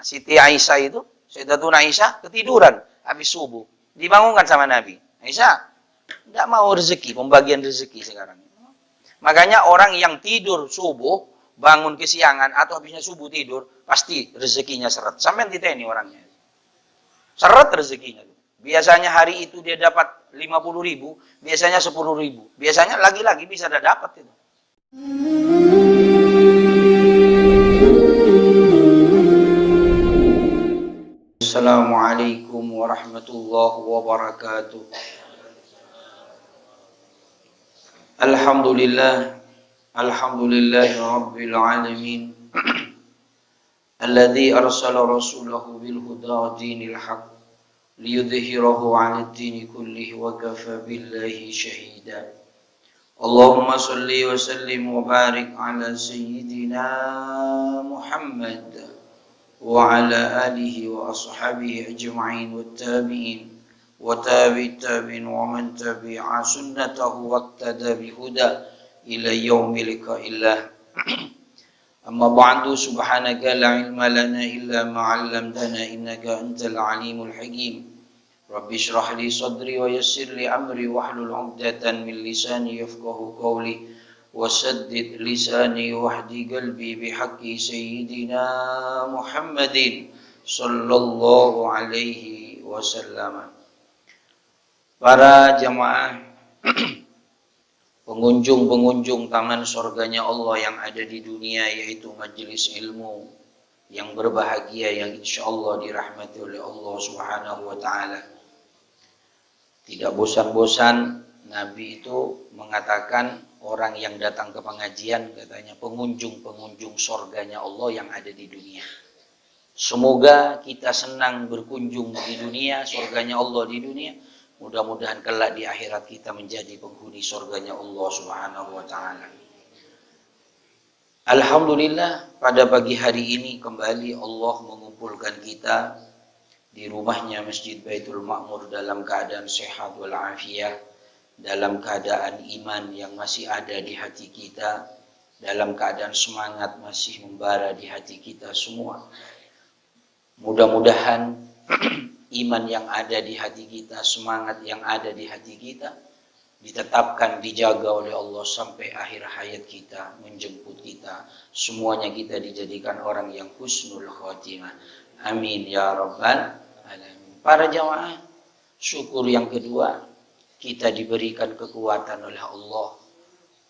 Siti Aisyah itu, Sayyidatuna Aisyah ketiduran habis subuh. Dibangunkan sama Nabi. Aisyah, tidak mau rezeki, pembagian rezeki sekarang. Makanya orang yang tidur subuh, bangun kesiangan atau habisnya subuh tidur, pasti rezekinya seret. Sampai ini orangnya. Seret rezekinya. Biasanya hari itu dia dapat 50.000, biasanya 10.000. Biasanya lagi-lagi bisa dapat itu. Assalamualaikum warahmatullahi wabarakatuh. Alhamdulillahi rabbil alamin. Alladzi arsala rasulahu bil huda wa dinil haqq liyudhhirahu 'alad dini kullihi wa kafa billahi shahida. Allahumma shalli wa sallim wa barik ala sayyidina Muhammad wa ala alihi wa ashabihi ajma'in wa tabi'in wa tabi'in wa man tabi'a sunnatahu waqtada bihuda ila yaumil qiyamah. Amma ba'du, subhanaka la ilma lana illa ma 'allamtana innaka antal alimul hakim. Rabbi shrah li sadri wa yassir li amri wahlul 'uqdatan min lisani yafqahu qawli wasaddid lisani wahdi qalbi bihaqqi sayyidina Muhammadin sallallahu alaihi wasallam. Para jamaah pengunjung-pengunjung taman surganya Allah yang ada di dunia, yaitu majelis ilmu yang berbahagia yang insyaallah dirahmati oleh Allah Subhanahu wa taala. Tidak bosan-bosan Nabi itu mengatakan orang yang datang ke pengajian, katanya pengunjung-pengunjung surganya Allah yang ada di dunia. Semoga kita senang berkunjung di dunia, surganya Allah di dunia. Mudah-mudahan kelak di akhirat kita menjadi penghuni surganya Allah Subhanahu wa taala. Alhamdulillah, pada pagi hari ini kembali Allah mengumpulkan kita di rumahnya Masjid Baitul Ma'mur dalam keadaan sehat walafiat, dalam keadaan iman yang masih ada di hati kita, dalam keadaan semangat masih membara di hati kita semua. Mudah-mudahan iman yang ada di hati kita, semangat yang ada di hati kita ditetapkan, dijaga oleh Allah sampai akhir hayat kita, menjemput kita. Semuanya kita dijadikan orang yang husnul khatimah. Amin ya rabbal alamin. Para jamaah, syukur yang kedua, kita diberikan kekuatan oleh Allah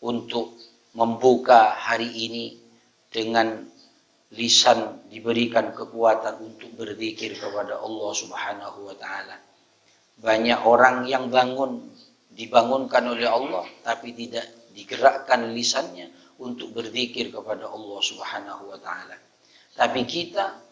untuk membuka hari ini dengan lisan, diberikan kekuatan untuk berzikir kepada Allah Subhanahu wa taala. Banyak orang yang dibangunkan oleh Allah tapi tidak digerakkan lisannya untuk berzikir kepada Allah Subhanahu wa taala. Tapi kita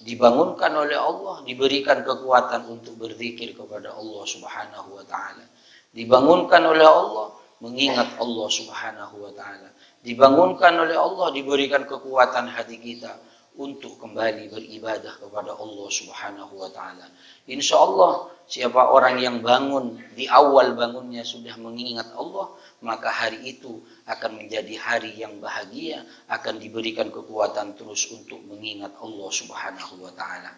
dibangunkan oleh Allah, diberikan kekuatan untuk berzikir kepada Allah Subhanahu wa taala. Dibangunkan oleh Allah mengingat Allah Subhanahu wa taala. Dibangunkan oleh Allah, diberikan kekuatan hati kita untuk kembali beribadah kepada Allah Subhanahu wa taala. Insyaallah, siapa orang yang bangun di awal bangunnya sudah mengingat Allah, maka hari itu akan menjadi hari yang bahagia, akan diberikan kekuatan terus untuk mengingat Allah Subhanahu wa taala.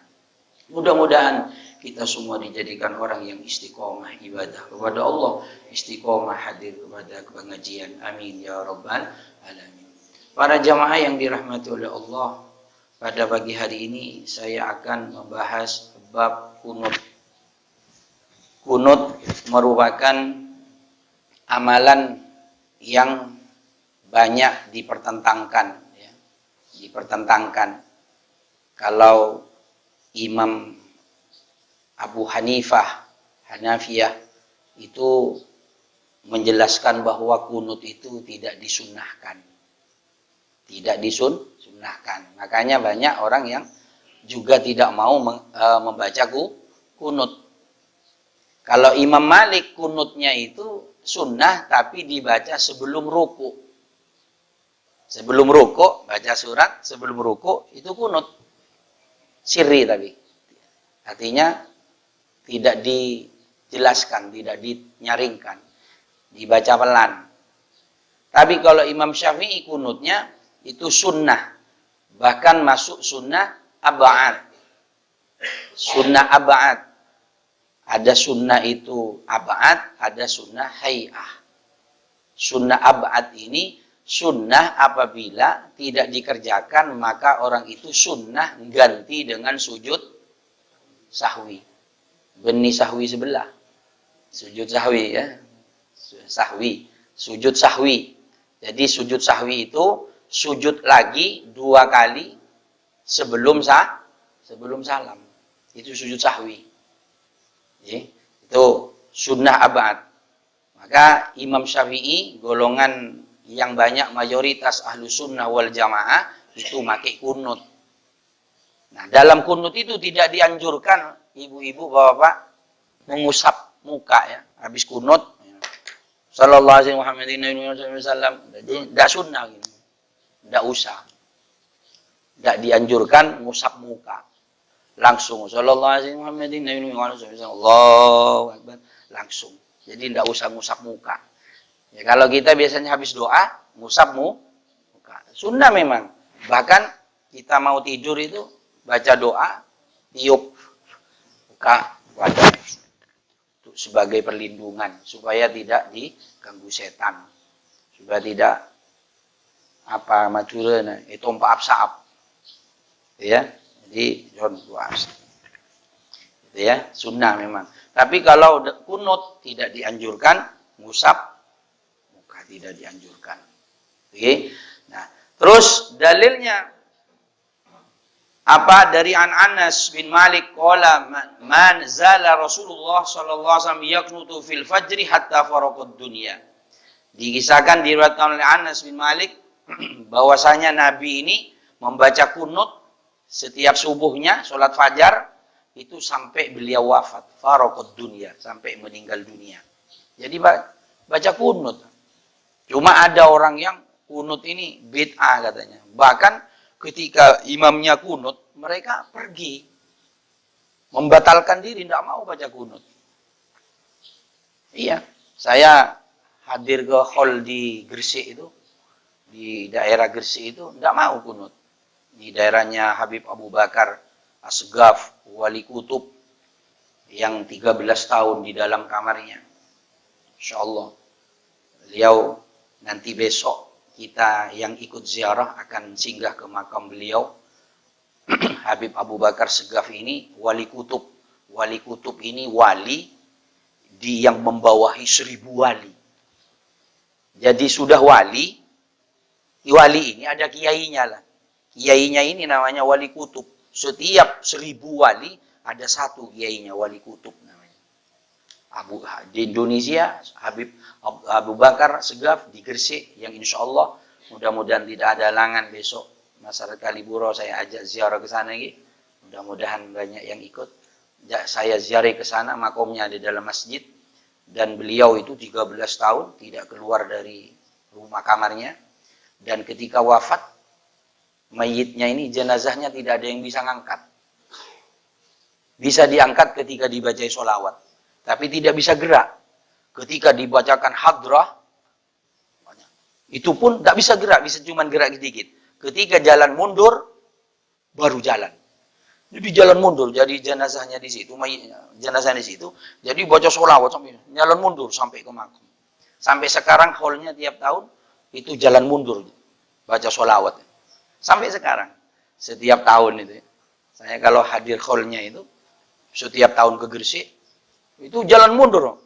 Mudah-mudahan kita semua dijadikan orang yang istiqomah ibadah kepada Allah, istiqomah hadir kepada pengajian. Amin ya rabbal alamin. Para jamaah yang dirahmati oleh Allah, pada pagi hari ini saya akan membahas bab kunut. Kunut merupakan amalan yang banyak dipertentangkan, ya. Dipertentangkan. Kalau Imam Abu Hanifiyah itu menjelaskan bahwa kunut itu tidak disunnahkan. Tidak disunnahkan. Makanya banyak orang yang juga tidak mau membaca kunut. Kalau Imam Malik, kunutnya itu sunnah tapi dibaca sebelum ruku. Sebelum ruku, baca surat sebelum ruku itu kunut. Sirri tapi. Artinya tidak dijelaskan, tidak dinyaringkan. Dibaca pelan. Tapi kalau Imam Syafi'i kunutnya itu sunnah. Bahkan masuk sunnah ab'ad. Sunnah ab'ad. Ada sunnah itu ab'ad, ada sunnah hay'ah. Sunnah ab'ad ini sunnah apabila tidak dikerjakan maka orang itu sunnah ganti dengan sujud sahwi. Benih sahwi sebelah. Sujud sahwi ya. Sahwi. Sujud sahwi. Jadi sujud sahwi itu sujud lagi 2 kali sebelum salam. Itu sujud sahwi. Itu sunnah ab'ad. Maka Imam Syafi'i golongan yang banyak mayoritas ahlu sunnah wal jamaah itu pakai kunut. Nah dalam kunut itu tidak dianjurkan ibu-ibu bapak-bapak mengusap muka ya habis kunut. Sallallahu alaihi wasallam. Tidak sunnah gitu. Tidak usah. Tidak dianjurkan ngusap muka. Langsung sallallahu alaihi wasallam. Allahu akbar. Langsung. Jadi tidak usah ngusap muka. Ya, kalau kita biasanya habis doa, ngusap muka. Sunnah memang. Bahkan kita mau tidur itu, baca doa, tiup muka wajah. Itu sebagai perlindungan. Supaya tidak diganggu setan. Supaya tidak maturana, itu empat saap. Ya. Jadi, jangan doa. Itu ya, sunnah memang. Tapi kalau kunut tidak dianjurkan, ngusap muka tidak dianjurkan. Oke. Nah, terus dalilnya apa dari Anas bin Malik qala man zala Rasulullah sallallahu alaihi wasallam yaqnutu fil fajri hatta faraqad dunya. Dikisahkan diriwayatkan oleh Anas bin Malik bahwasanya Nabi ini membaca kunut setiap subuhnya salat fajar itu sampai beliau wafat, faraqad dunya, sampai meninggal dunia. Jadi baca kunut. Cuma ada orang yang kunut ini bid'ah katanya. Bahkan ketika imamnya kunut, mereka pergi membatalkan diri, tidak mau baca kunut. Iya, saya hadir ke hall di Gresik itu, di daerah Gresik itu, tidak mau kunut. Di daerahnya Habib Abu Bakar Asgaf, wali kutub yang 13 tahun di dalam kamarnya. Insyaallah. Beliau nanti besok kita yang ikut ziarah akan singgah ke makam beliau. Habib Abu Bakar Asgaf ini wali kutub. Wali kutub ini wali yang membawahi 1000 wali. Jadi sudah wali ini ada kiainya lah. Kiainya ini namanya wali kutub. Setiap 1000 wali ada satu kiainya wali kutub namanya. Di Indonesia Habib Abu Bakar Segaf di Gresik yang insya Allah mudah-mudahan tidak ada halangan besok masyarakat Kaliburo saya ajak ziarah ke sana lagi. Mudah-mudahan banyak yang ikut. Saya ziarah ke sana, makomnya ada dalam masjid dan beliau itu 13 tahun tidak keluar dari rumah kamarnya dan ketika wafat mayitnya ini jenazahnya tidak ada yang bisa ngangkat. Bisa diangkat ketika dibacai sholawat. Tapi tidak bisa gerak. Ketika dibacakan hadrah, itu pun tidak bisa gerak. Bisa cuma gerak sedikit. Ketika jalan mundur, baru jalan. Jadi jalan mundur. Jadi jenazahnya di situ. Jenazahnya di situ. Jadi baca sholawat sampai jalan mundur sampai ke makam. Sampai sekarang hallnya tiap tahun, itu jalan mundur. Baca sholawat. Sampai sekarang, setiap tahun itu. Saya kalau hadir hallnya itu, setiap tahun ke Gresik, itu jalan mundur.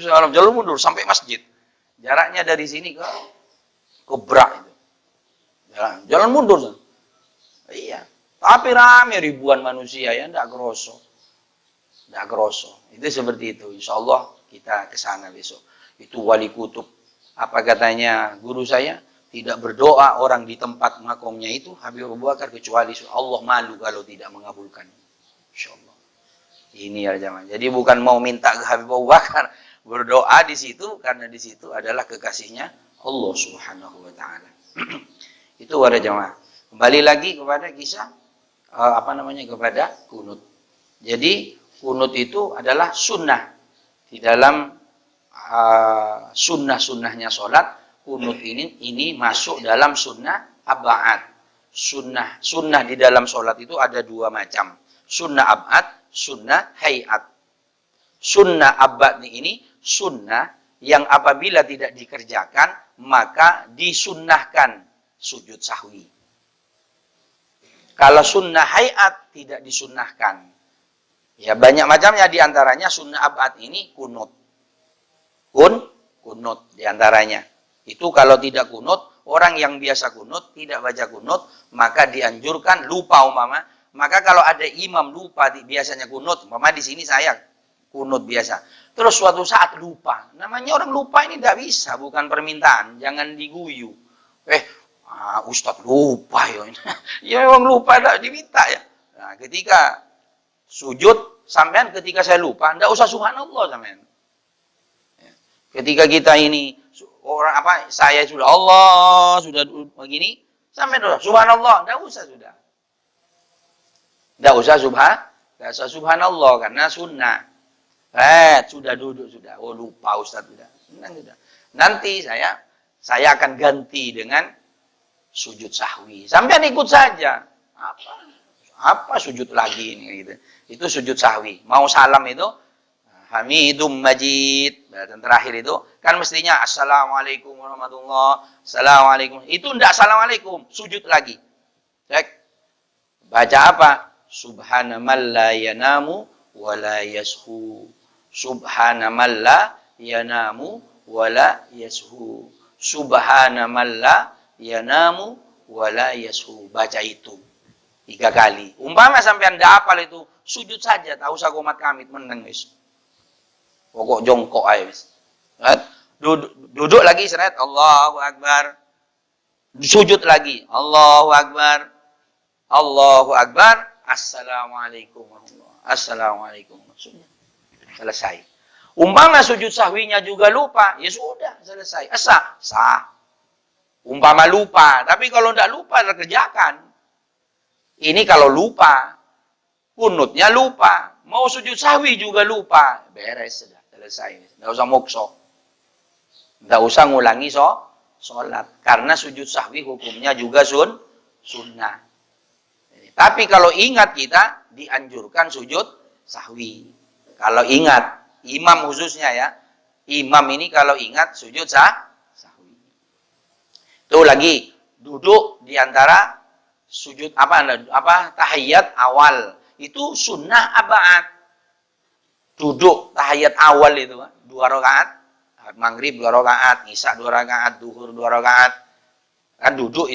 Jalan mundur sampai masjid. Jaraknya dari sini ke Brak itu. Jalan mundur. Iya. Tapi rame ribuan manusia ya, enggak kroso. Enggak kroso. Itu seperti itu. Insya Allah kita ke sana besok. Itu wali kutub. Apa katanya guru saya? Tidak berdoa orang di tempat makomnya itu Habib Abu Bakar kecuali Allah malu kalau tidak mengabulkan. Insyaallah. Ini ya jemaah. Jadi bukan mau minta ke Habib Abu Bakar, berdoa di situ karena di situ adalah kekasihnya Allah Subhanahu wa taala. Itu para jemaah. Kembali lagi kepada kisah kepada kunut. Jadi kunut itu adalah sunnah di dalam sunnah-sunnahnya sholat. Kunut ini masuk dalam sunnah ab'ad. Sunnah di dalam sholat itu ada dua macam. Sunnah abad, sunnah hayat. Sunnah abad ini sunnah yang apabila tidak dikerjakan, maka disunnahkan sujud sahwi. Kalau sunnah hayat tidak disunnahkan. Ya banyak macamnya, diantaranya sunnah abad ini kunut. Kunut diantaranya. Itu kalau tidak kunut, orang yang biasa kunut, tidak baca kunut, maka dianjurkan lupa umpama. Maka kalau ada imam lupa biasanya kunut, umpama di sini saya kunut biasa. Terus suatu saat lupa. Namanya orang lupa ini tidak bisa, bukan permintaan. Jangan diguyu. Ustadz lupa ya. Ya memang lupa, tidak diminta ya. Nah, ketika sujud, sampean ketika saya lupa, tidak usah subhanallah sampean. Ketika kita ini saya sudah Allah sudah begini, sampai subhanallah, enggak usah sudah. Enggak usah subhanallah karena sunnah. Sudah duduk sudah. Oh lupa Ustaz sudah. Nanti saya akan ganti dengan sujud sahwi. Sampai ikut saja. Apa sujud lagi ini gitu. Itu sujud sahwi. Mau salam itu Hamidum Majid. Dan terakhir itu kan mestinya Assalamualaikum warahmatullahi wabarakatuh. Assalamualaikum. Itu enggak Assalamualaikum, sujud lagi. Cek. Baca apa? Subhana man la yanamu wa la yashu. Subhana man la yanamu wa la yashu. Subhana man la yanamu wa la yashu. Baca itu 3 kali. Umpama sampai Anda hafal itu, sujud saja, tak usah qomat kamit meneng wis. Pokok jongkok aja wis. Duduk lagi seret, Allahu Akbar. Sujud lagi, Allahu Akbar. Allahu Akbar. Assalamualaikum warahmatullahi wabarakatuh. Assalamualaikum. Selesai. Umpama sujud sahwinya juga lupa, ya sudah, selesai. Sah. Umpama lupa, tapi kalau tidak lupa, kerjakan. Ini kalau lupa, kunutnya lupa, mau sujud sahwi juga lupa, beres sudah. Selesai. Tidak usah mokso. Tidak usah ngulangi sholat. Karena sujud sahwi hukumnya juga sunnah. Tapi kalau ingat kita, dianjurkan sujud sahwi. Kalau ingat, imam khususnya ya. Imam ini kalau ingat sujud sahwi. Itu lagi, duduk di antara sujud tahiyat awal. Itu sunnah abad. Duduk tahiyat awal itu 2 rakaat, maghrib 2 rakaat, isya 2 rakaat, duhur 2 rakaat, kan duduk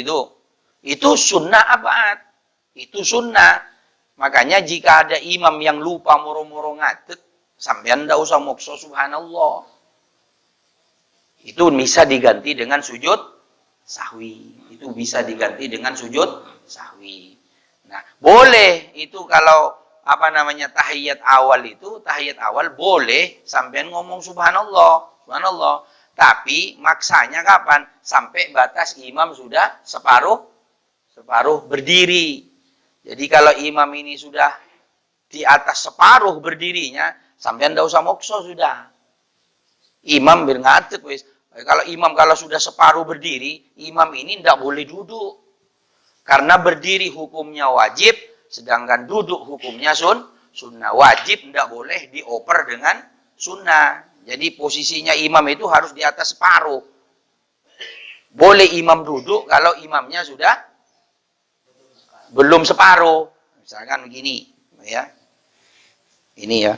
itu sunnah abad, itu sunnah. Makanya jika ada imam yang lupa moro-moro ngadeg, sampean ndak usah mokso subhanallah, itu bisa diganti dengan sujud sahwi, itu bisa diganti dengan sujud sahwi. Nah boleh itu kalau tahiyat awal boleh sampean ngomong subhanallah. Tapi maksanya kapan? Sampai batas imam sudah separuh berdiri. Jadi kalau imam ini sudah di atas separuh berdirinya, sampean enggak usah mokso sudah. Imam bir ngadeg wis. Kalau sudah separuh berdiri, imam ini enggak boleh duduk. Karena berdiri hukumnya wajib, sedangkan duduk hukumnya sunnah. Wajib tidak boleh dioper dengan sunnah. Jadi posisinya imam itu harus di atas separuh. Boleh imam duduk kalau imamnya sudah belum separuh. Misalkan begini, ya. Ini ya.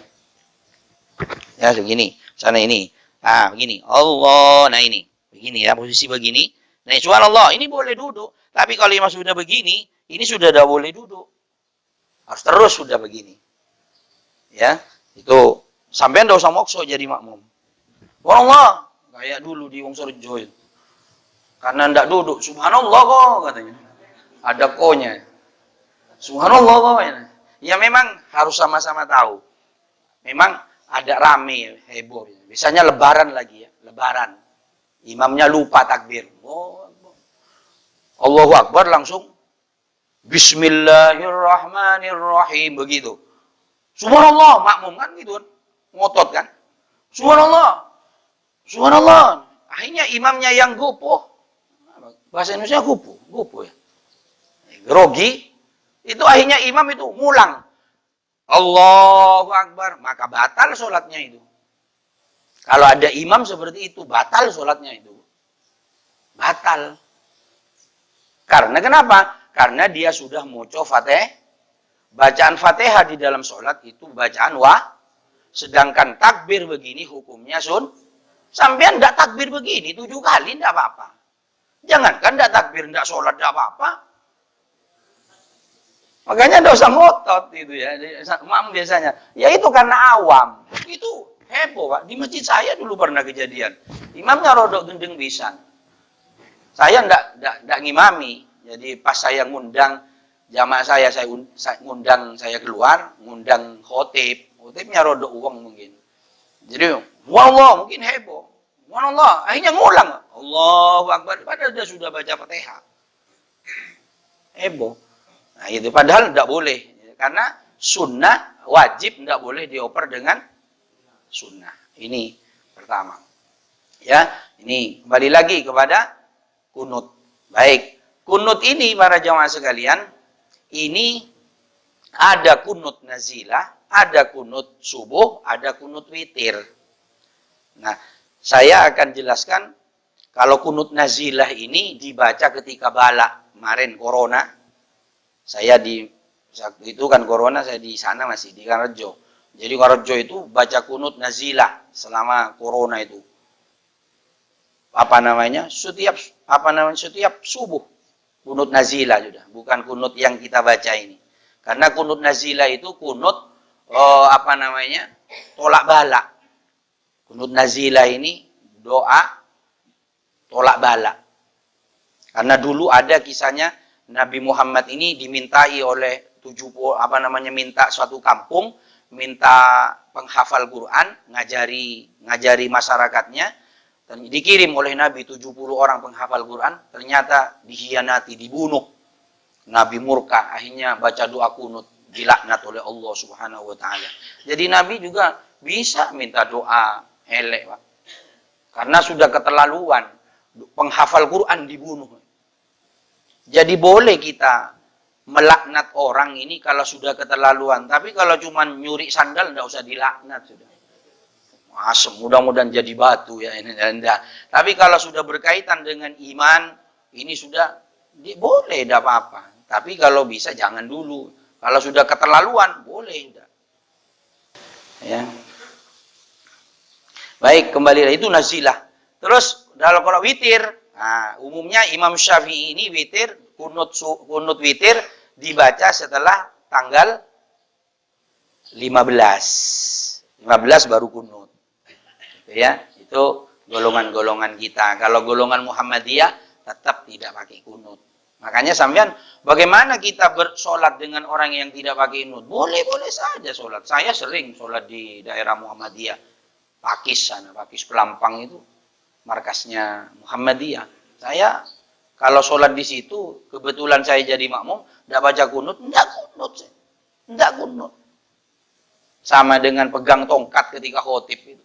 Ya begini, sana ini. Nah, begini. Allah, nah ini. Begini ya, posisi begini. Nah, subhanallah, ini boleh duduk. Tapi kalau imam sudah begini, ini sudah tidak boleh duduk. Harus terus sudah begini. Ya, itu sampai ndak usah mokso jadi makmum. Wallah, kayak dulu di Wong Sorjo. Karena ndak duduk, subhanallah kok katanya. Ada konya. Subhanallah kok. Ya memang harus sama-sama tahu. Memang ada rame, heboh. Biasanya lebaran lagi ya, lebaran. Imamnya lupa takbir. Allahu Akbar langsung Bismillahirrahmanirrahim begitu. Subhanallah, makmum kan gitu kan. Ngotot kan. Subhanallah. Akhirnya imamnya yang gopoh. Bahasa Indonesia gopoh ya. grogi, itu akhirnya imam itu ngulang. Allahu Akbar, maka batal sholatnya itu. Kalau ada imam seperti itu, batal sholatnya itu. Batal. Karena kenapa? Karena dia sudah moco fatih. Bacaan fatihah di dalam sholat itu bacaan sedangkan takbir begini hukumnya sampean tidak takbir begini 7 kali tidak apa-apa. Jangankan tidak takbir, tidak sholat tidak apa-apa. Makanya tidak usah ngotot itu ya. Makmum biasanya. Ya itu karena awam. Itu heboh Pak. Di masjid saya dulu pernah kejadian. Imamnya rodok gendeng pisan. Saya tidak ngimami. Jadi pas saya ngundang jamaah saya ngundang saya keluar, ngundang khotib. Khotibnya rodok uang mungkin. Jadi, wallah mungkin heboh. Wallah, akhirnya ngulang. Allahu Akbar. Padahal dia sudah baca Fatihah. Heboh. Nah itu padahal tidak boleh. Karena sunnah wajib tidak boleh dioper dengan sunnah. Ini pertama. Ya, ini kembali lagi kepada kunut. Baik, kunut ini para jamaah sekalian, ini ada kunut nazilah, ada kunut subuh, ada kunut witir. Nah, saya akan jelaskan kalau kunut nazilah ini dibaca ketika bala kemarin corona. Saya itu kan corona saya di sana masih di Karajo. Jadi Karajo itu baca kunut nazilah selama corona itu. Setiap subuh kunut nazilah sudah, bukan kunut yang kita baca ini. Karena kunut nazilah itu kunut tolak bala. Kunut nazilah ini doa tolak bala. Karena dulu ada kisahnya Nabi Muhammad ini dimintai oleh minta suatu kampung, minta penghafal Quran, ngajari masyarakatnya. Dan dikirim oleh Nabi 70 orang penghafal Quran, ternyata dihianati, dibunuh. Nabi murka, akhirnya baca doa kunut, dilaknat oleh Allah Subhanahu wa taala. Jadi Nabi juga bisa minta doa elek, Pak. Karena sudah keterlaluan, penghafal Quran dibunuh. Jadi boleh kita melaknat orang ini kalau sudah keterlaluan. Tapi kalau cuma nyuri sandal, tidak usah dilaknat sudah. Asem, mudah-mudahan jadi batu ya ini. Tapi kalau sudah berkaitan dengan iman, ini sudah boleh, tidak apa-apa. Tapi kalau bisa jangan dulu. Kalau sudah keterlaluan, boleh. Udah. Ya. Baik, kembali itu nazilah. Terus kalau witir, nah, umumnya Imam Syafi'i ini witir, kunut witir dibaca setelah tanggal 15. 15 baru kunut. Gitu ya, itu golongan-golongan kita. Kalau golongan Muhammadiyah tetap tidak pakai kunut. Makanya sampean, bagaimana kita bersolat dengan orang yang tidak pakai kunut? Boleh-boleh saja solat. Saya sering solat di daerah Muhammadiyah. Pakis sana, Pakis Pelampang itu markasnya Muhammadiyah. Saya kalau sholat di situ, kebetulan saya jadi makmum, tidak baca kunut, tidak kunut. Sama dengan pegang tongkat ketika khotib itu.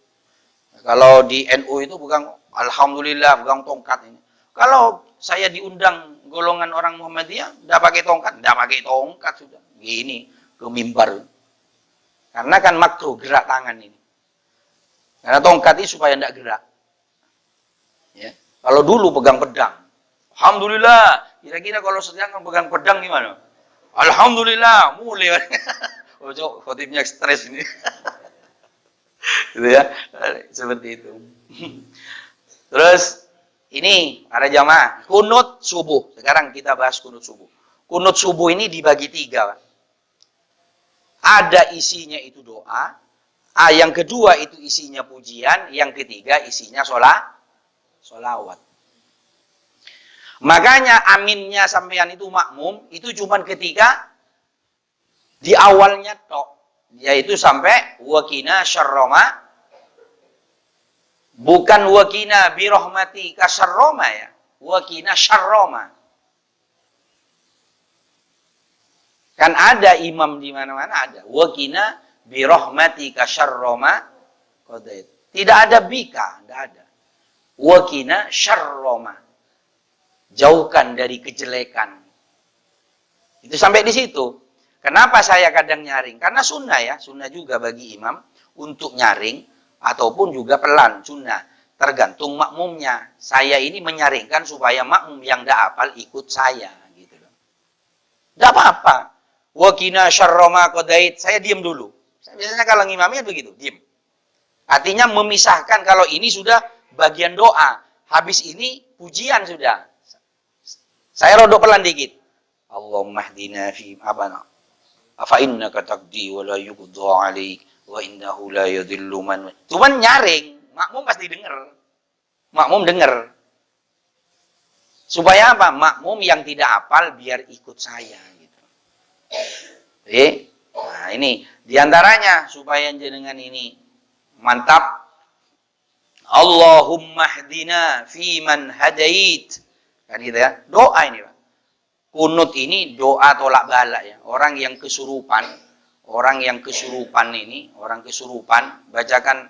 Kalau di NU itu pegang, alhamdulillah pegang tongkat ini. Kalau saya diundang golongan orang Muhammadiyah, tidak pakai tongkat sudah. Gini ke mimbar. Karena kan makruh gerak tangan ini. Karena tongkat ini supaya tidak gerak. Ya. Kalau dulu pegang pedang, alhamdulillah. Kira-kira kalau sedang pegang pedang gimana? Alhamdulillah, mulai. Oh, khotibnya stres ini. Gitu ya. Seperti itu. Terus ini ada jamaah kunut subuh. Sekarang kita bahas kunut subuh. Kunut subuh ini dibagi 3, Pak. Ada isinya itu doa. Yang kedua itu isinya pujian. Yang ketiga isinya sholawat. Makanya aminnya sampean itu makmum, itu cuma ketika di awalnya tok. Yaitu sampai wakina syarroma. Bukan wakina birahmati kasyarroma ya. Wakina syarroma. Kan ada imam di mana-mana ada. Wakina birahmatika syarroma qadait. Tidak ada bika, tidak ada. Wakina syarroma. Jauhkan dari kejelekan. Itu sampai di situ. Kenapa saya kadang nyaring? Karena sunnah ya, sunnah juga bagi imam untuk nyaring ataupun juga pelan, sunnah. Tergantung makmumnya. Saya ini menyaringkan supaya makmum yang tidak hafal ikut saya. Gitu loh. Tidak apa-apa. Wakina syarroma qadait. Saya diam dulu. Biasanya kalau ngimamnya begitu, diam. Artinya memisahkan kalau ini sudah bagian doa. Habis ini pujian sudah. Saya rodok pelan dikit. Allahumma hdina fi apa fa innaka taqdi wa la yuqda 'alaik wa innahu la yadhillu man. Cuman nyaring, makmum pasti dengar. Makmum dengar. Supaya apa? Makmum yang tidak hafal biar ikut saya gitu. Nah, ini diantaranya supaya jenengan ini mantap. Allahumma hdina fi man hadait. Kan gitu ya. Doa ini, Pak. Kunut ini doa tolak balak ya. Orang yang kesurupan ini, orang kesurupan, bacakan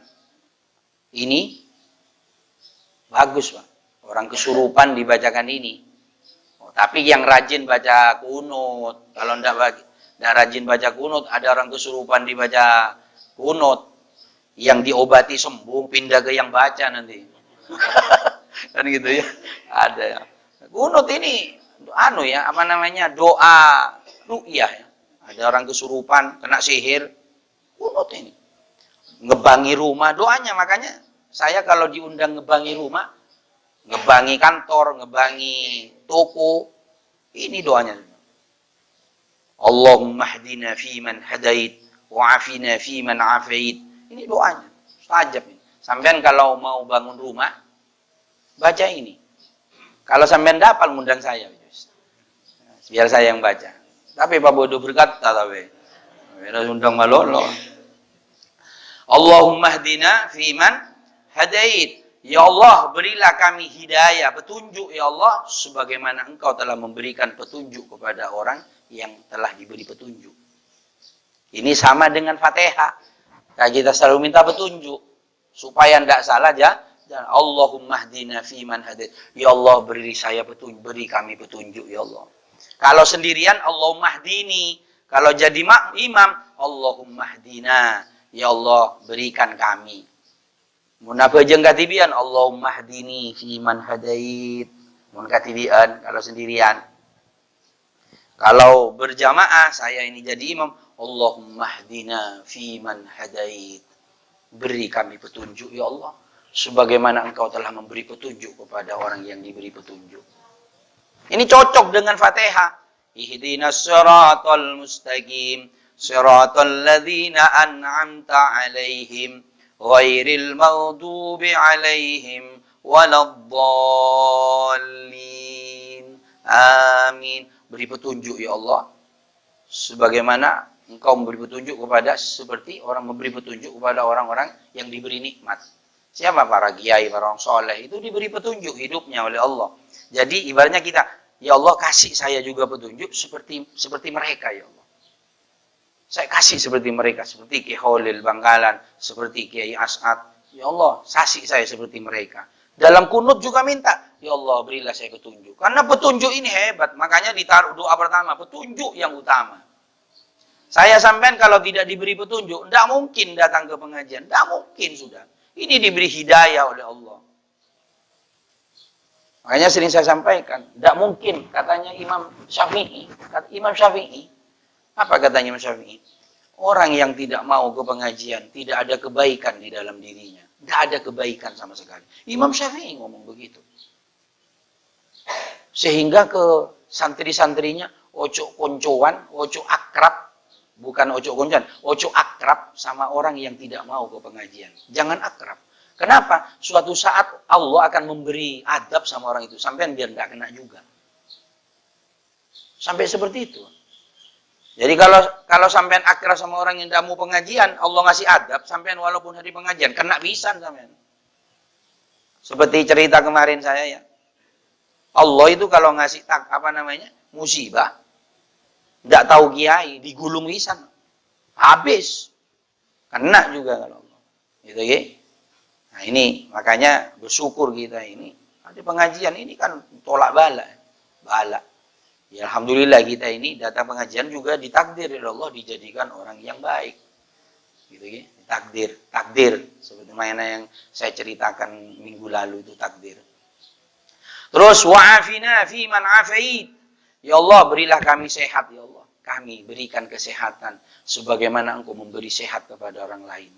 ini bagus, Pak. Orang kesurupan dibacakan ini. Oh, tapi yang rajin baca kunut, kalau enggak rajin baca kunut, ada orang kesurupan dibaca kunut, yang diobati sembuh, pindah ke yang baca nanti. Kan gitu ya. Ada ya. Kunut ini doa ruqyah ya. Ada orang kesurupan, kena sihir, kunut ini. Ngebangi rumah, doanya makanya saya kalau diundang ngebangi rumah, ngebangi kantor, ngebangi toko, ini doanya. Allahumma hdina fi man hadait wa afina fi man afait. Ini doanya. Mustajab ini. Sampean kalau mau bangun rumah, baca ini. Kalau sampean dapat ngundang saya, biar saya yang baca. Tapi Pak Bodoh berkata, tapi undang malolo. Allahumma hdina fiman hadait. Ya Allah, berilah kami hidayah, petunjuk ya Allah, sebagaimana Engkau telah memberikan petunjuk kepada orang yang telah diberi petunjuk. Ini sama dengan Fatihah. Kita selalu minta petunjuk supaya tidak salah aja. Dan Allahumma hdina fiman hadait. Ya Allah, beri saya petunjuk, beri kami petunjuk ya Allah. Kalau sendirian Allahumma hdini. Kalau jadi imam Allahumma hdina. Ya Allah, berikan kami. Munafik jeung katibian Allahumma hdini fiman hadait. Mun katibian kalau sendirian. Kalau berjamaah saya ini jadi imam, Allahumma hdina fiman hadait. Beri kami petunjuk ya Allah, sebagaimana Engkau telah memberi petunjuk kepada orang yang diberi petunjuk. Ini cocok dengan Fatihah. Ihdinas siratal mustaqim, siratal ladzina an'amta 'alaihim, ghairil maghdubi 'alaihim waladdallin. Amin. Beri petunjuk ya Allah, sebagaimana Engkau memberi petunjuk kepada seperti orang memberi petunjuk kepada orang-orang yang diberi nikmat. Siapa? Para kiai, para orang soleh itu diberi petunjuk hidupnya oleh Allah. Jadi ibaratnya kita, ya Allah kasih saya juga petunjuk seperti mereka ya Allah. Saya kasih seperti mereka, seperti Kiai Khalil Bangkalan, seperti Kiai As'ad. Ya Allah, kasih saya seperti mereka. Dalam kunut juga minta, ya Allah berilah saya petunjuk. Karena petunjuk ini hebat, makanya ditaruh doa pertama, petunjuk yang utama. Saya sampean kalau tidak diberi petunjuk, tidak mungkin datang ke pengajian, tidak mungkin sudah. Ini diberi hidayah oleh Allah. Makanya sering saya sampaikan, tidak mungkin katanya Imam Syafi'i. Apa katanya Imam Syafi'i? Orang yang tidak mau ke pengajian, tidak ada kebaikan di dalam dirinya. Tidak ada kebaikan sama sekali. Imam Syafi'i ngomong begitu. Sehingga ke santri-santrinya, ojo koncoan, ojo akrab. Bukan ojo koncoan, ojo akrab sama orang yang tidak mau ke pengajian. Jangan akrab. Kenapa? Suatu saat Allah akan memberi adab sama orang itu. Sampai biar nggak kena juga. Sampai seperti itu. Jadi kalau sampean akrab sama orang yang tidak mau pengajian, Allah ngasih adab, sampean walaupun hari pengajian, kena pisan sampean. Seperti cerita kemarin saya ya. Allah itu kalau ngasih musibah, tidak tahu kiai, digulung pisan. Habis. Kena juga kalau Allah. Gitu ya. Nah ini makanya bersyukur kita ini. Ada pengajian ini kan tolak bala. Ya alhamdulillah kita ini datang pengajian juga ditakdir oleh Allah dijadikan orang yang baik. Gitu ya. Takdir seperti mana yang saya ceritakan minggu lalu itu takdir. Terus wa'afina fi man afait. Ya Allah, berilah kami sehat ya Allah. Kami berikan kesehatan sebagaimana Engkau memberi sehat kepada orang lain.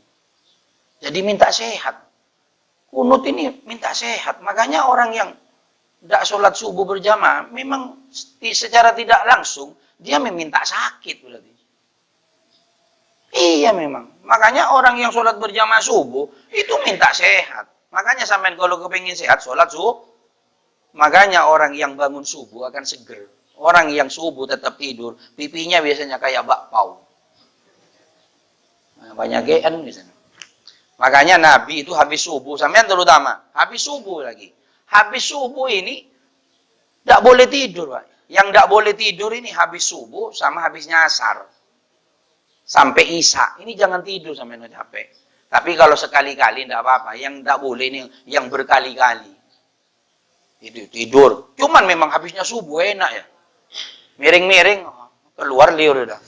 Jadi minta sehat. Kunut ini minta sehat. Makanya orang yang tidak sholat subuh berjamaah, memang secara tidak langsung dia meminta sakit berarti. Iya memang. Makanya orang yang sholat berjamaah subuh itu minta sehat. Makanya sampean kalau kepingin sehat sholat subuh. Makanya orang yang bangun subuh akan seger. Orang yang subuh tetap tidur, pipinya biasanya kayak bakpao. Nah, banyak GN misalnya. Makanya Nabi itu habis subuh, sampean terutama, habis subuh lagi. Habis subuh ini tidak boleh tidur, Pak. Yang tidak boleh tidur ini habis subuh sama habis nyasar. Sampai isya. Ini jangan tidur sampai capek. Tapi kalau sekali-kali tidak apa-apa. Yang tidak boleh ini yang berkali-kali. Itu tidur. Cuman memang habisnya subuh enak ya. Miring-miring keluar liur udah.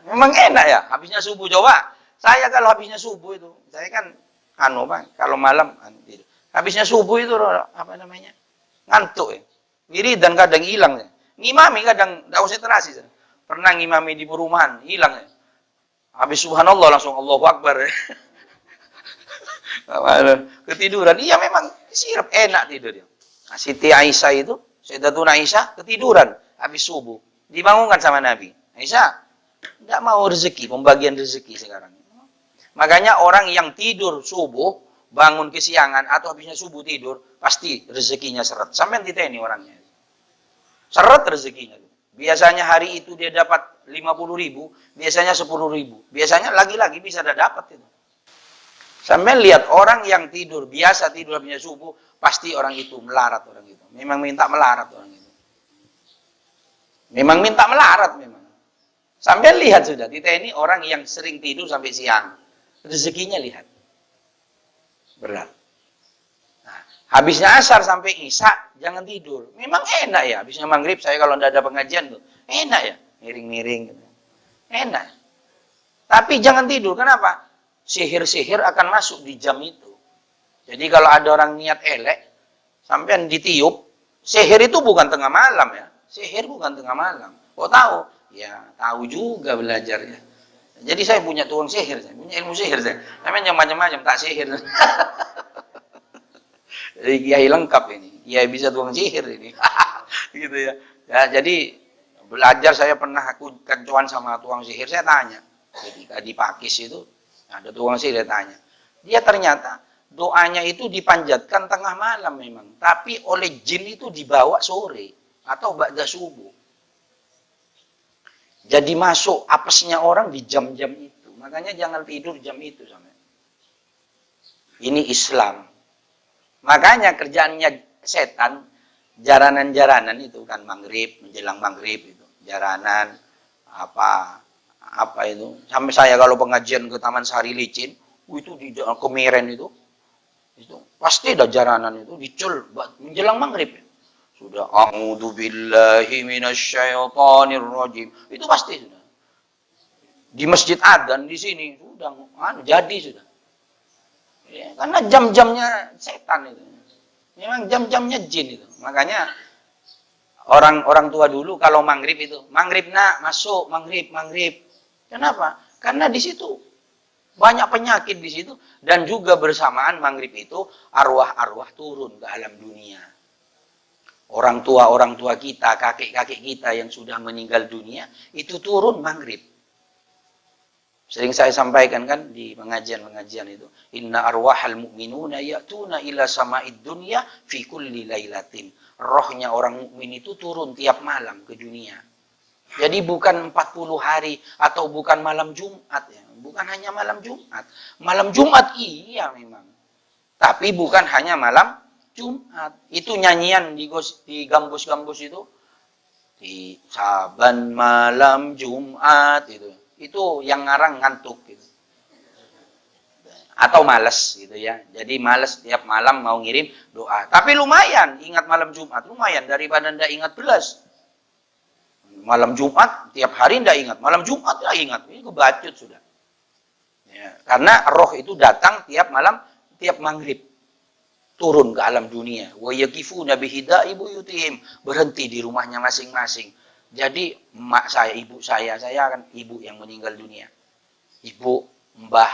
Memang enak ya habisnya subuh. Coba saya kalau habisnya subuh itu, saya kan Pak, kalau malam tidur. Habisnya subuh itu apa namanya? Ngantuk ya. Wiridan kadang hilang ya. Ngimami kadang enggak konsentrasi. Pernah ngimami di perumahan, hilang ya. Habis subhanallah langsung Allahu Akbar ya. Ketiduran. Iya memang sirap enak tidur ya. Nah, Siti Aisyah itu, Sayyidatuna Aisyah ketiduran habis subuh. Dibangunkan sama Nabi. Aisyah, tidak mau rezeki, pembagian rezeki sekarang. Makanya orang yang tidur subuh, bangun kesiangan atau habisnya subuh tidur, pasti rezekinya seret. Sampai diteni orangnya. Seret rezekinya. Biasanya hari itu dia dapat 50.000, biasanya 10.000. Biasanya lagi-lagi bisa dapat itu. Sampai lihat orang yang tidur, biasa tidur habisnya subuh, pasti orang itu melarat orang itu. Memang minta melarat orang itu. Memang minta melarat memang. Sampai lihat sudah, ini orang yang sering tidur sampai siang. Rezekinya lihat. Berat. Nah, habisnya asar sampai isya, jangan tidur. Memang enak ya, habisnya maghrib, saya kalau tidak ada pengajian tuh, enak ya, miring-miring. Gitu. Enak. Tapi jangan tidur, kenapa? Sihir-sihir akan masuk di jam itu. Jadi kalau ada orang niat elek, sampai ditiup, sihir itu bukan tengah malam ya. Sihir bukan tengah malam. Kok tahu? Ya, tahu juga belajarnya. Jadi saya punya tukang sihir, saya punya ilmu sihir saya. Namanya macam-macam, tak sihir. Jadi kiai lengkap ini. Kiai bisa tukang sihir ini. Gitu ya. Ya, jadi belajar saya pernah aku kencuan sama tukang sihir, saya tanya. Ketika di Pakis itu ada tukang sihir, saya tanya. Dia ternyata doanya itu dipanjatkan tengah malam memang, tapi oleh jin itu dibawa sore atau ba'da subuh. Jadi masuk apesnya orang di jam-jam itu. Makanya jangan tidur jam itu sampai. Ini Islam. Makanya kerjaannya setan, jaranan-jaranan itu kan maghrib, menjelang maghrib itu, jaranan apa itu. Sampai saya kalau pengajian ke Taman Sari Licin, itu di Kemiren itu pasti ada jaranan itu dicul menjelang maghrib. Sudah a'udzubillahi minasyaitonir rajim. Itu pasti sudah. Di masjid adzan di sini sudah jadi sudah. Ya, karena jam-jamnya setan itu. Memang jam-jamnya jin itu. Makanya orang tua dulu kalau maghrib itu, maghrib nak masuk, maghrib. Kenapa? Karena di situ banyak penyakit di situ dan juga bersamaan maghrib itu arwah-arwah turun ke alam dunia. Orang tua kita, kakek-kakek kita yang sudah meninggal dunia, itu turun maghrib. Sering saya sampaikan kan di pengajian-pengajian itu. Inna arwahal mu'minuna ya'tuna ila sama'id dunya fi kulli lailatin. Rohnya orang mukmin itu turun tiap malam ke dunia. Jadi bukan 40 hari atau bukan malam Jumat. Ya. Bukan hanya malam Jumat. Malam Jumat iya memang. Tapi bukan hanya malam Jumat. Itu nyanyian di gambus-gambus itu. Di saban malam Jumat itu. Itu yang ngarang ngantuk gitu. Atau malas gitu ya. Jadi malas tiap malam mau ngirim doa. Tapi lumayan ingat malam Jumat. Lumayan daripada ndak ingat belas. Malam Jumat, tiap hari tidak ingat. Malam Jumat tidak ingat. Ini kebacut sudah. Ya, karena roh itu datang tiap malam, tiap maghrib. Turun ke alam dunia. Wa yaqifuna bihida'i buyutihim. Berhenti di rumahnya masing-masing. Jadi emak saya, ibu saya kan ibu yang meninggal dunia. Ibu, mbah,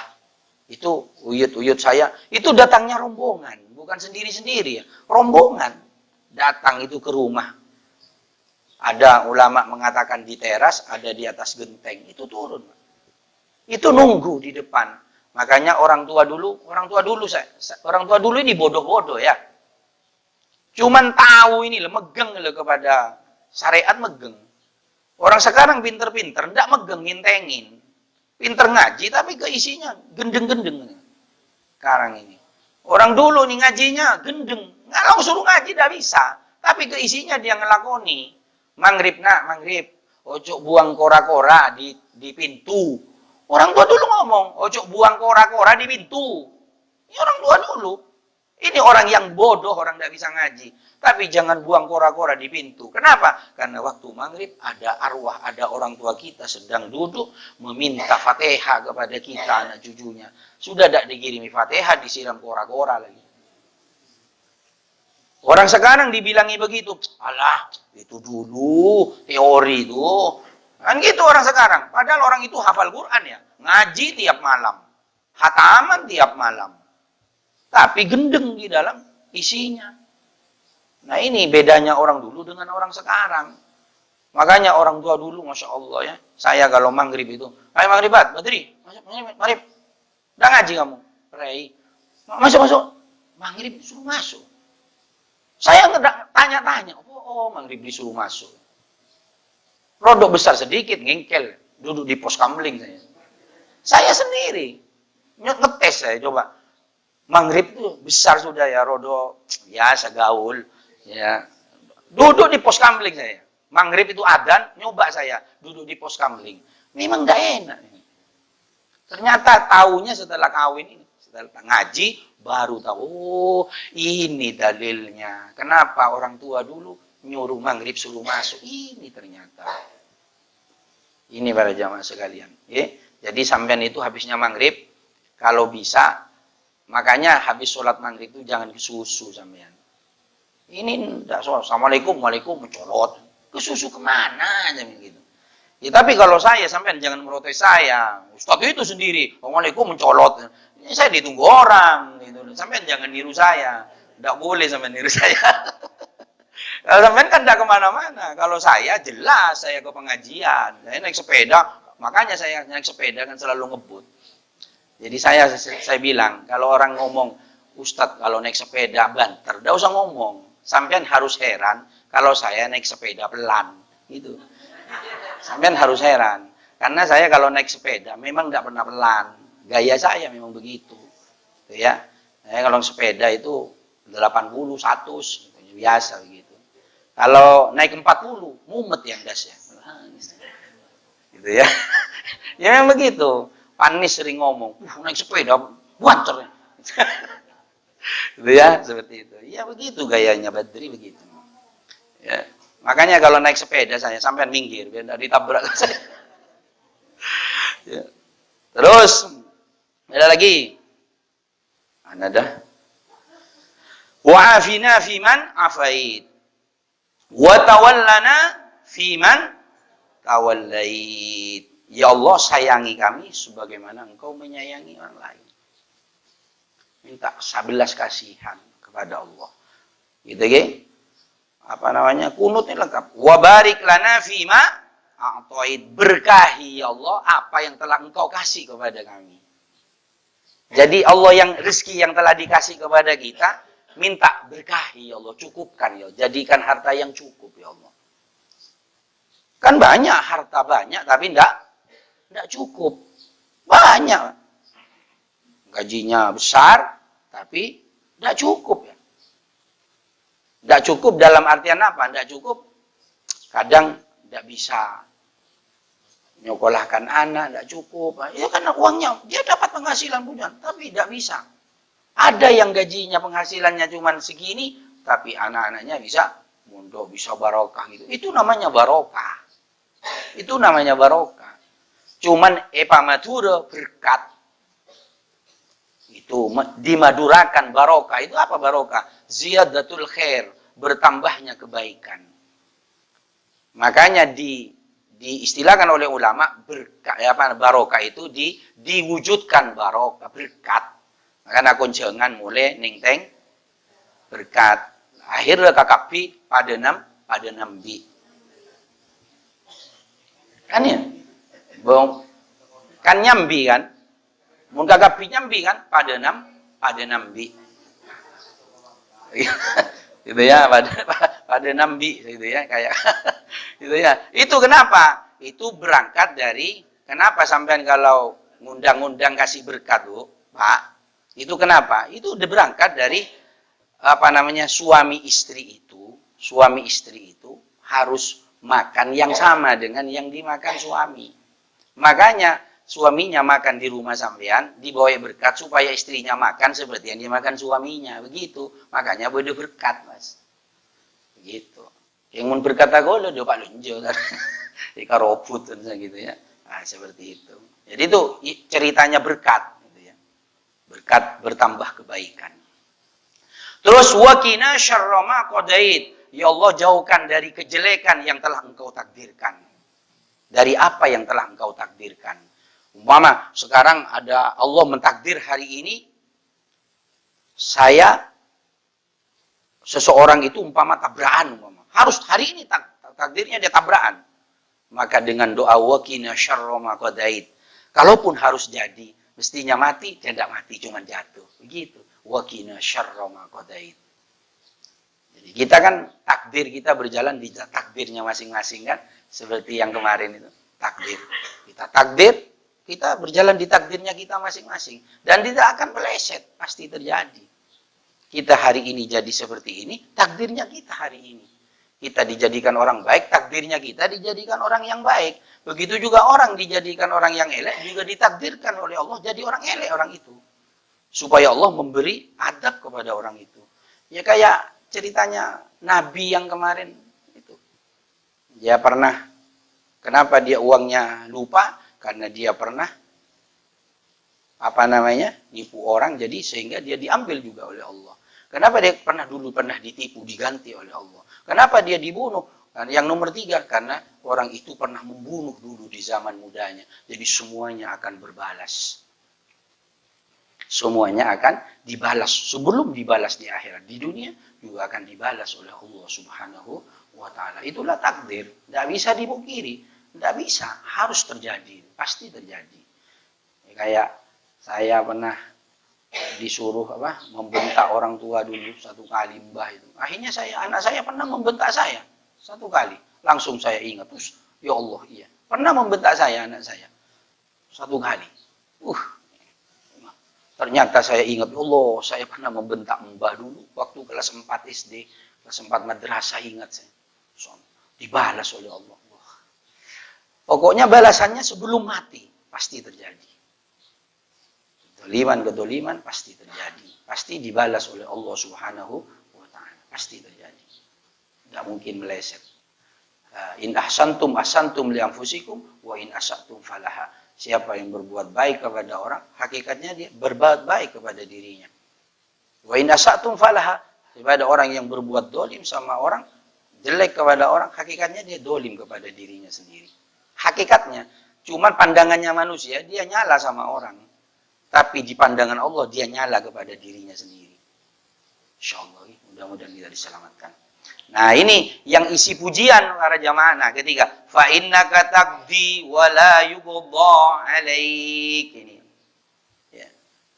itu uyut-uyut saya, itu datangnya rombongan. Bukan sendiri-sendiri ya. Rombongan. Datang itu ke rumah. Ada ulama mengatakan di teras, ada di atas genteng. Itu turun. Itu nunggu di depan. Makanya orang tua dulu ini bodoh-bodoh ya. Cuman tahu ini megeng kepada syariat megeng. Orang sekarang pinter-pinter, ndak megeng ngintengin. Pinter ngaji tapi keisinya gendeng-gendeng. Sekarang ini. Orang dulu nih ngajinya gendeng. Kalau suruh ngaji tidak bisa. Tapi keisinya dia ngelakoni. Maghrib nak, maghrib. Ojo buang kora-kora di pintu. Orang tua dulu ngomong, ojo buang kora-kora di pintu. Ini orang tua dulu. Ini orang yang bodoh, orang tidak bisa ngaji. Tapi jangan buang kora-kora di pintu. Kenapa? Karena waktu maghrib ada arwah, ada orang tua kita sedang duduk meminta Fatihah kepada kita, anak cucunya. Sudah tidak dikirimi Fatihah, disiram kora-kora lagi. Orang sekarang dibilangi begitu. Alah, itu dulu teori itu. Kan gitu orang sekarang. Padahal orang itu hafal Quran ya. Ngaji tiap malam. Khataman tiap malam. Tapi gendeng di dalam isinya. Nah ini bedanya orang dulu dengan orang sekarang. Makanya orang tua dulu, Masya Allah ya. Saya kalau maghrib itu. Ayo maghribat, Badri. Maghrib. Udah ngaji kamu. Rey. Masuk. Maghrib disuruh masuk. Saya nggak tanya-tanya. Oh, maghrib disuruh masuk. Rodok besar sedikit, ngengkel. Duduk di pos kamling saya. Saya sendiri. Ngetes saya coba. Maghrib itu besar sudah ya, rodok. Ya, segaul. Ya. Duduk di pos kamling saya. Maghrib itu adzan, nyoba saya. Duduk di pos kamling. Memang nggak enak. Ternyata taunya setelah kawin ini. Setelah ngaji, baru tahu. Oh, ini dalilnya. Kenapa orang tua dulu nyuruh maghrib suruh masuk. Ini ternyata. Ini para jamaah sekalian. Ya. Jadi sampean itu habisnya maghrib. Kalau bisa. Makanya habis sholat maghrib itu jangan kesusu sampean. Ini tidak sholat. Assalamualaikum. Waalaikum. Mencolot. Kesusu kemana? Gitu. Ya, tapi kalau saya sampean jangan merotes saya. Ustaz itu sendiri. Assalamualaikum mencolot. Ini saya ditunggu orang. Gitu. Sampean jangan niru saya. Tidak boleh sampean niru saya. Kalau sampean kan tidak kemana-mana. Kalau saya jelas saya ke pengajian. Saya naik sepeda. Makanya saya naik sepeda kan selalu ngebut. Jadi saya bilang, kalau orang ngomong, Ustadz kalau naik sepeda banter, tidak usah ngomong. Sampean harus heran kalau saya naik sepeda pelan. Gitu. Sampean harus heran. Karena saya kalau naik sepeda memang tidak pernah pelan. Gaya saya memang begitu. Gitu ya. Saya kalau sepeda itu 80, 100. Biasa begitu. Kalau naik 40, mumet yang dasnya. Gitu ya. Ya memang begitu. Panis sering ngomong, naik sepeda, banter. Gitu ya, seperti itu. Ya begitu gayanya Badri begitu. Ya. Makanya kalau naik sepeda saya sampai minggir, biar tidak ditabrak saya. Ya. Terus, ada lagi. Mana dah? Wa'afina fiman afait. Wa tawallana fiman tawallait. Ya Allah sayangi kami sebagaimana engkau menyayangi orang lain. Minta 11 kasihan kepada Allah. Gitu ya. Apa namanya? Kunutnya lengkap. Wa barik lana fima a'tait. Berkahi ya Allah apa yang telah engkau kasih kepada kami. Jadi Allah yang rezeki yang telah dikasih kepada kita, minta berkahi ya Allah, cukupkan ya Allah. Jadikan harta yang cukup ya Allah. Kan banyak harta banyak tapi tidak cukup. Banyak. Gajinya besar, tapi tidak cukup ya. Tidak cukup dalam artian apa? Tidak cukup. Kadang tidak bisa nyokolahkan anak, tidak cukup. Ya karena uangnya, dia dapat penghasilan punya, tapi tidak bisa. Ada yang gajinya penghasilannya cuma segini, tapi anak-anaknya bisa mondok, bisa barokah gitu. Itu namanya barokah. Itu namanya barokah. Cuman epamadura berkat. Itu dimadurakan barokah. Itu apa barokah? Ziyadatul khair, bertambahnya kebaikan. Makanya diistilahkan oleh ulama barokah itu diwujudkan barokah berkat. Makanya jangan mulai ningteng berkat. Akhirnya kakapi pada nambi. Kan ya? Bong kan nyambi kan? Mun kakapi nyambi kan pada nambi. Gitu ya, pada nambi gitu ya, kayak gitu ya. Itu kenapa? Itu berangkat dari kenapa sampean kalau ngundang-undang kasih berkat, Bu, Pak? Itu kenapa? Itu udah berangkat dari suami istri itu harus makan yang sama dengan yang dimakan suami. Makanya suaminya makan di rumah sampean, dibawa berkat supaya istrinya makan seperti yang dimakan suaminya. Begitu. Makanya boleh berkat, Mas. Begitu. Yang mun berkat agolo do Pak Lunjo kan. Ika robot kan gitu ya. Nah, seperti itu. Jadi itu ceritanya berkat gitu ya. Berkat bertambah kebaikan. Terus wakina syarra ma qadait. Ya Allah, jauhkan dari kejelekan yang telah Engkau takdirkan. Dari apa yang telah Engkau takdirkan. Umpama sekarang ada Allah mentakdir hari ini seseorang itu umpama tabrakan umpama. Harus hari ini takdirnya dia tabrakan. Maka dengan doa waqina syarra ma qadait. Kalaupun harus jadi, mestinya mati, tidak mati cuma jatuh. Begitu. Waqina syarra ma qadait. Jadi kita kan takdir kita berjalan di takdirnya masing-masing kan, seperti yang kemarin itu, takdir. Kita takdir, kita berjalan di takdirnya kita masing-masing. Dan tidak akan meleset, pasti terjadi. Kita hari ini jadi seperti ini, takdirnya kita hari ini. Kita dijadikan orang baik, takdirnya kita dijadikan orang yang baik. Begitu juga orang dijadikan orang yang elek, juga ditakdirkan oleh Allah jadi orang elek orang itu. Supaya Allah memberi adab kepada orang itu. Ya kayak ceritanya Nabi yang kemarin itu. Dia pernah, kenapa dia uangnya lupa? Karena dia pernah nipu orang, jadi sehingga dia diambil juga oleh Allah. Kenapa dia pernah ditipu, diganti oleh Allah. Kenapa dia dibunuh? Yang nomor 3, karena orang itu pernah membunuh dulu di zaman mudanya. Jadi semuanya akan berbalas. Semuanya akan dibalas. Sebelum dibalas di akhirat. Di dunia juga akan dibalas oleh Allah Subhanahu wa ta'ala. Itulah takdir. Tidak bisa dipungkiri. Tidak bisa. Harus terjadi. Pasti terjadi. Kayak saya pernah disuruh membentak orang tua dulu 1 kali, mbah itu. Akhirnya anak saya pernah membentak saya 1 kali. Langsung saya ingat, terus ya Allah, iya. Pernah membentak saya anak saya 1 kali. Ternyata saya ingat, ya Allah, saya pernah membentak mbah dulu waktu kelas 4 SD, kelas 4 madrasah, ingat saya. Dibalas oleh Allah. Pokoknya balasannya sebelum mati pasti terjadi. Kedoliman pasti terjadi. Pasti dibalas oleh Allah Subhanahu wa ta'ala. Pasti terjadi. Tidak mungkin meleset. In ahsantum ahsantum li anfusikum wa in asatum falaha. Siapa yang berbuat baik kepada orang, hakikatnya dia berbuat baik kepada dirinya. Wa in asatum falaha. Kepada orang yang berbuat dolim sama orang, jelek kepada orang, hakikatnya dia dolim kepada dirinya sendiri. Hakikatnya. Cuman pandangannya manusia, dia nyala sama orang. Tapi di pandangan Allah, dia nyala kepada dirinya sendiri. InsyaAllah, mudah-mudahan kita diselamatkan. Nah, ini yang isi pujian para jamaah. Nah, ketiga, fa innaka taqdi wa la yuqda 'alaik. Ini. Ya.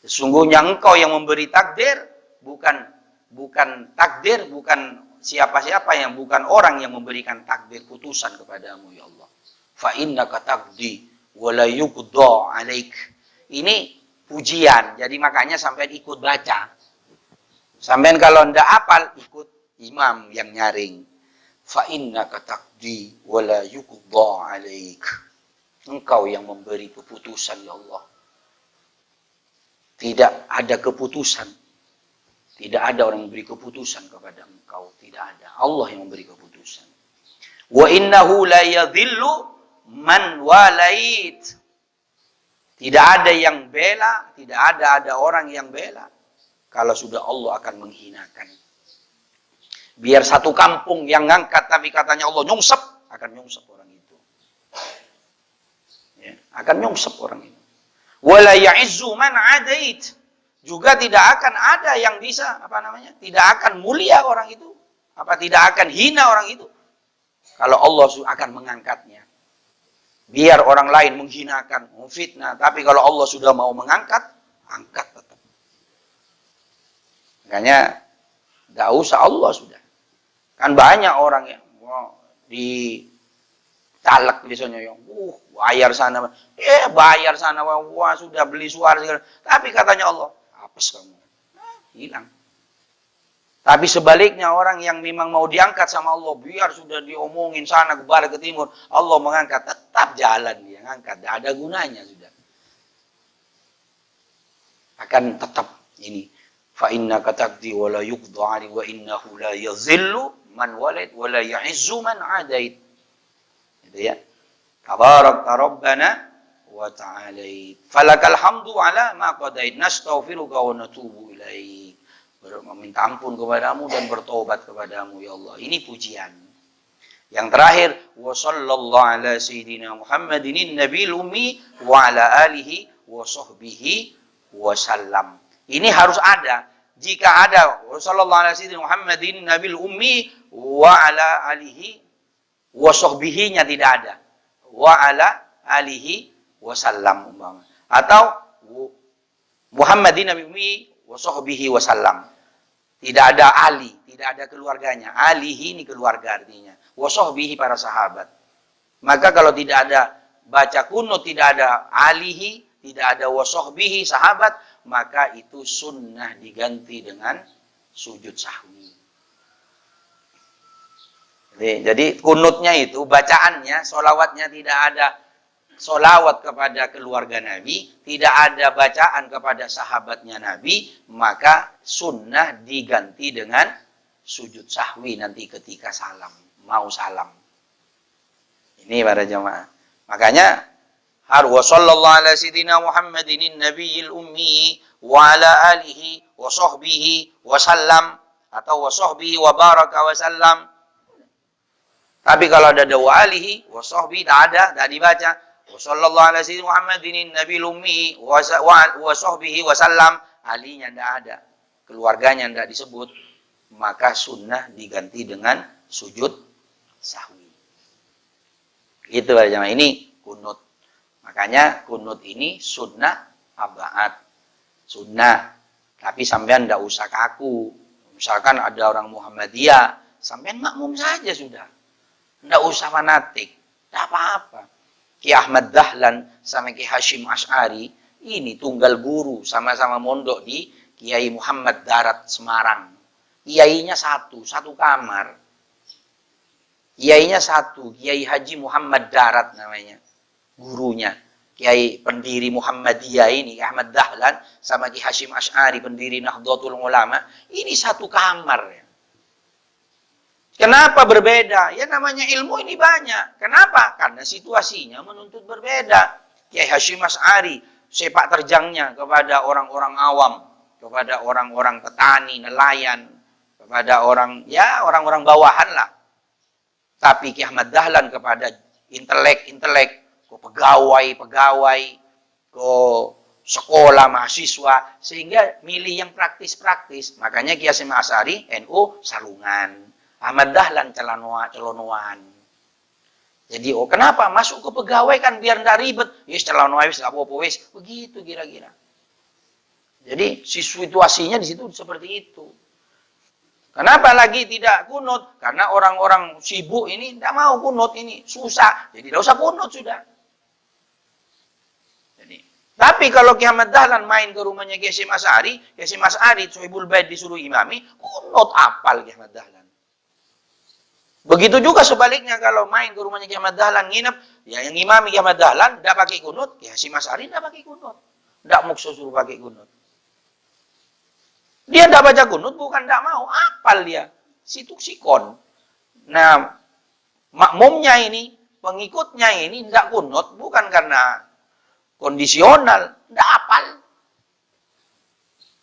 Sesungguhnya engkau yang memberi takdir, bukan takdir, bukan siapa-siapa, yang bukan orang yang memberikan takdir putusan kepadamu ya Allah. Fa innaka taqdi wa la yuqda 'alaik. Ini pujian. Jadi makanya sampai ikut baca. Sampai kalau ndak hafal ikut imam yang nyaring. Fa innaka taqdi wa la yuqda 'alaik. Engkau yang memberi keputusan ya Allah. Tidak ada keputusan. Tidak ada orang yang memberi keputusan kepada engkau. Tidak ada. Allah yang memberi keputusan. Wa innahu la yadhillu man walait. Tidak ada yang bela, tidak ada orang yang bela. Kalau sudah Allah akan menghinakan. Biar satu kampung yang ngangkat tapi katanya Allah nyungsep, akan nyungsep orang itu. Ya, akan nyungsep orang itu. Wala ya'izzu man adait. Juga tidak akan ada yang bisa, tidak akan mulia orang itu. Tidak akan hina orang itu. Kalau Allah akan mengangkatnya. Biar orang lain menghinakan, memfitnah. Tapi kalau Allah sudah mau mengangkat, angkat tetap. Makanya, tidak usah Allah sudah. Kan banyak orang yang di caleg biasanya yang bayar sana, wah sudah beli suara segala. Tapi katanya Allah, apes kamu, hilang. Tapi sebaliknya orang yang memang mau diangkat sama Allah, biar sudah diomongin sana ke barat ke timur, Allah mengangkat, tetap jalan dia ngangkat, tidak ada gunanya sudah. Akan tetap ini. Fa innaka taqdi wa la yuqda 'alaihi wa innahu la yazillu man walid wa la ya'izzu man 'adait. Gitu ya. Tabarakta rabbana wa ta'alait. Falakal hamdu 'ala ma qadait. Nastaghfiruka wa natubu ilaik. Meminta ampun kepadamu dan bertobat kepadamu ya Allah. Ini pujian. Yang terakhir, wa sallallahu ala sayyidina Muhammadin nabiyil ummi wa ala alihi wa sahbihi wa sallam. Ini harus ada. Jika ada wa sallallahu ala sayyidina Muhammadin nabiyil ummi wa ala alihi wa sahbihi-nya tidak ada. Wa ala alihi wa sallam umpama. Atau Muhammadin nabiyil ummi wa sahbihi wa sallam. Tidak ada ali, tidak ada keluarganya. Alihi ini keluarga artinya. Wasahbihi para sahabat. Maka kalau tidak ada baca kunut, tidak ada alihi, tidak ada wasahbihi sahabat, maka itu sunnah diganti dengan sujud sahwi. Jadi kunutnya itu, bacaannya, solawatnya tidak ada solawat kepada keluarga Nabi, tidak ada bacaan kepada sahabatnya Nabi, maka sunnah diganti dengan sujud sahwi nanti ketika salam, mau salam. Ini para jamaah. Makanya harus sallallahu ala sayyidina Muhammadin nabiyil ummi wa ala alihi wa sahbihi wa sallam atau wa sahbihi wa baraka wa sallam. Tapi kalau ada wa alihi wa sahbihi tidak dibaca. Wassallallahu ala sayyidina Muhammadin nabiyil ummi wa sahbihi wa sallam. Alinya tidak ada, keluarganya tidak disebut, maka sunnah diganti dengan sujud sahwi. Itu aja. Ini kunut. Makanya kunut ini sunnah abaat. Sunnah. Tapi sampean tidak usah kaku. Misalkan ada orang Muhammadiyah, sampean makmum saja sudah. Tidak usah fanatik. Tidak apa-apa. Ki Ahmad Dahlan sama Ki Hashim Asy'ari ini tunggal guru, sama-sama mondok di Kiai Muhammad Darat Semarang. Kiainya satu kamar. Kiainya satu, Kiai Haji Muhammad Darat namanya. Gurunya. Kiai pendiri Muhammadiyah ini Ahmad Dahlan sama Ki Hashim Asy'ari pendiri Nahdlatul Ulama, ini satu kamar. Kenapa berbeda? Ya namanya ilmu ini banyak. Kenapa? Karena situasinya menuntut berbeda. Kiai Hashim Asy'ari sepak terjangnya kepada orang-orang awam, kepada orang-orang petani, nelayan, kepada orang-orang bawahan lah. Tapi Ki Ahmad Dahlan kepada intelek, ke pegawai, ke sekolah, mahasiswa, sehingga milih yang praktis-praktis. Makanya Ki Hashim Asy'ari NU sarungan. Ahmad Dahlan celonuan. Jadi kenapa masuk ke pegawai kan biar ndak ribet. Yes celonuan wis apa-apa wis. Begitu kira-kira. Jadi situasinya di situ seperti itu. Kenapa lagi tidak kunut? Karena orang-orang sibuk ini tidak mau kunut ini susah. Jadi tidak usah kunut sudah. Tapi kalau Ki Ahmad Dahlan main ke rumahnya Ki Hashim Asy'ari, Sohibul Bait disuruh imami, kunut apal Ki Ahmad Dahlan. Begitu juga sebaliknya kalau main ke rumahnya Ki Ahmad Dahlan nginep, ya yang imami Ki Ahmad Dahlan tidak pakai kunut, Ki Hashim Asy'ari tidak pakai kunut. Tidak maksud suruh pakai kunut. Dia tidak baca kunut bukan tidak mau, apal dia. Situ sikon. Nah, makmumnya ini pengikutnya ini tidak kunut bukan karena kondisional, tidak hafal.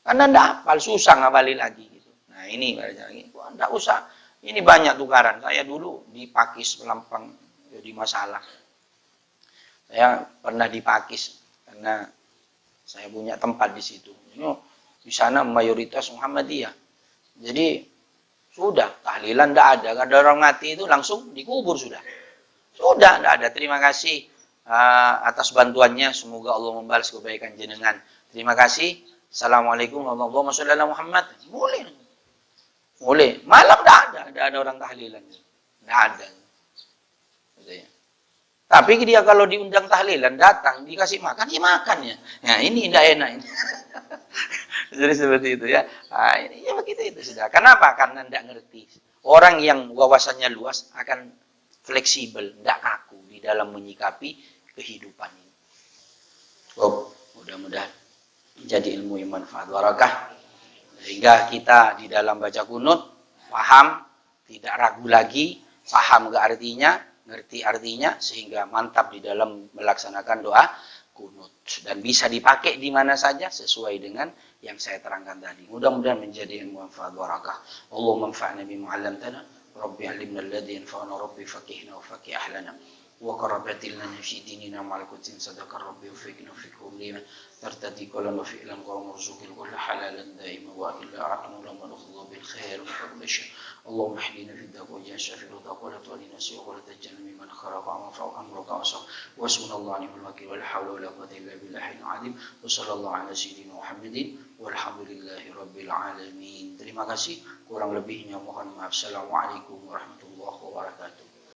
Karena tidak hafal, susah ngapalin lagi. Gitu. Nah ini, tidak usah. Ini banyak tukaran. Saya dulu di Pakis Pelampang jadi masalah. Saya pernah di Pakis karena saya punya tempat di situ. Di sana mayoritas Muhammadiyah. Jadi sudah tahlilan tidak ada. Kalau ada orang mati itu langsung dikubur sudah. Sudah tidak ada. Terima kasih atas bantuannya. Semoga Allah membalas kebaikan jenengan. Terima kasih. Assalamualaikum warahmatullahi wabarakatuh. Boleh. Boleh. Malam tidak ada orang tahlilan. Tidak ada. Tapi dia kalau diundang tahlilan datang dikasih makan, ya makan ya. Nah ini tidak enak. Jadi seperti itu ya. Nah, ini ya begitu itu sudah. Kenapa? Karena tidak ngerti. Orang yang wawasannya luas akan fleksibel, tidak kaku di dalam menyikapi kehidupan ini. Oh, mudah-mudahan jadi ilmu yang manfaat barakah. Sehingga kita di dalam baca kunut paham, tidak ragu lagi, paham ke artinya, ngerti artinya, sehingga mantap di dalam melaksanakan doa kunut. Dan bisa dipakai di mana saja sesuai dengan yang saya terangkan tadi. Mudah-mudahan menjadi ilmu manfaat barakah. Allahumma anfa'na bima 'allamtana, Rabbi 'allimna alladhi yanfa'una, Rabbi faqihna wa faqih ahlana. وقربت لنا في ديننا مع القدس صدق ربي وفقنا فيكم لما ترتدي كلنا فعلا قوم مرزوق الكل حلالا دائما والا عقل لما نخض بالخير وقبل الشر اللهم احلنا في الدق وجاش في الرضا ولا تولنا سوء ولا تجعلنا ممن خرق وانفع امرك وصف واسمنا الله نعم الوكيل ولا حول ولا قوه الا بالله العظيم وصلى الله على سيدنا محمد والحمد لله رب العالمين. Terima kasih, kurang lebihnya mohon maaf. Assalamualaikum warahmatullahi wabarakatuh.